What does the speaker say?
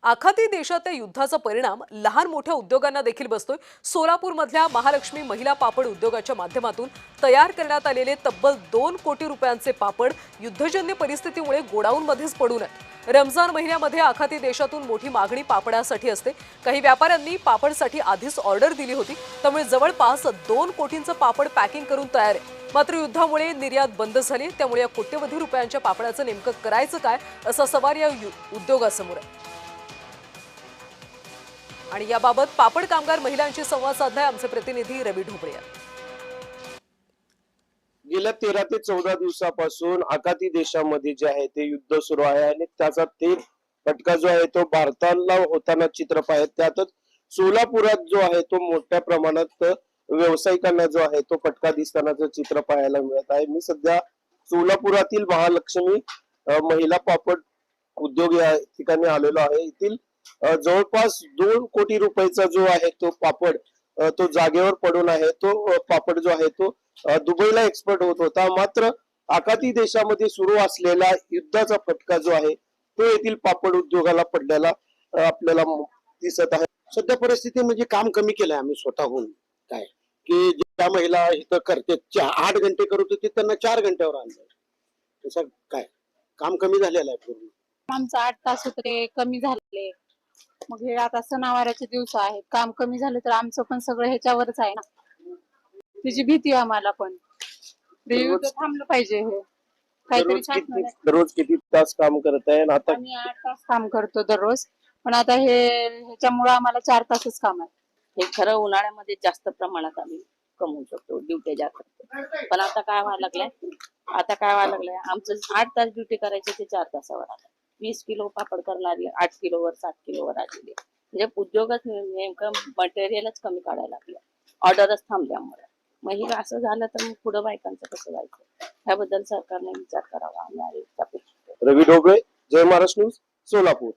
आखाती देशाच्या युद्धाचा परिणाम लहान मोठ्या उद्योगांना देखील बसतोय। सोलापूरमधल्या महालक्ष्मी महिला पापड उद्योगाच्या माध्यमातून तयार करण्यात आलेले तब्बल 2 कोटी रुपयांचे पापड युद्धजन्य परिस्थितीमुळे गोडाऊनमध्येच पडून आहेत। रमजान महिन्यामध्ये आखाती देशातून मोठी मागणी पापडासाठी असते। काही व्यापाऱ्यांनी पापडसाठी आधीच ऑर्डर दिली होती, त्यामुळे जवळपास 2 कोटींचं पापड पॅकिंग करून तयार आहे। मात्र युद्धामुळे निर्यात बंद झाली, त्यामुळे या कोट्यवधी रुपयांच्या पापडाचं नेमकं करायचं काय असा सवाल या उद्योगासमोर आहे। आणि याबाबत पापड कामगार महिलांशी संवाद साधलाय आमचे प्रतिनिधी रवी ढोबळे। गेल्या 13 ते 14 दिवसापासून आखाती देशामध्ये जे आहे ते युद्ध सुरू आहे आणि त्याचा ते फटका जो आहे तो भारताला होताना चित्र पाहत त्यातच सोलापुरात जो आहे तो मोठ्या प्रमाणात व्यावसायिकांना जो आहे तो फटका दिसतानाचं चित्र पाहायला मिळत आहे। मी सध्या सोलापुरातील महालक्ष्मी महिला पापड उद्योग या ठिकाणी आलेलो आहे। येथील जवळपास 2 कोटी रुपयाचा जो आहे तो पापड तो जागेवर पडून आहे। तो पापड जो आहे तो दुबईला एक्सपोर्ट होत होता, मात्र आखाती देशामध्ये सुरू असलेला युद्धाचा फटका जो आहे तो येथील पापड उद्योगाला पडलेला आपल्याला दिसत आहे। सध्या परिस्थिती म्हणजे काम कमी केलंय आम्ही स्वतःहून, काय की ज्या महिला इथं करते 8 घंटे करत होते त्यांना 4 घंट्यावर आणलं। तसं काय काम कमी झालेलं आहे पूर्ण। आमचं 8 तास होते कमी झाले। मग हे आता सणावाराचे दिवस आहेत, काम कमी झाले तर आमचं पण सगळं ह्याच्यावरच आहे ना। त्याची भीती आम्हाला पण युद्ध थांबलं पाहिजे। हे काहीतरी शासनाने दररोज किती तास काम करताय? आता आम्ही 8 तास काम करतो दररोज, पण आता ह्याच्यामुळे आम्हाला 4 तासच काम आहे। हे खरं उन्हाळ्यामध्ये जास्त प्रमाणात आम्ही कमवू शकतो, ड्युटी जास्त करतो। पण आता काय व्हायला लागलंय आमचं 8 तास ड्युटी करायची ते 4 तासावर आलं। 20 किलो पापड करणारी 8 किलोवर 7 किलोवर आलेली, म्हणजे उद्योगच नेमकं मटेरियलच कमी काढायला लागलं, ऑर्डरच थांबल्यामुळे। मग हे असं झालं तर मग पुढे बायकांचं कसं जायचं, ह्याबद्दल सरकारने विचार करावा आणि रवी ढोबळे, जय महाराष्ट्र न्यूज, सोलापूर।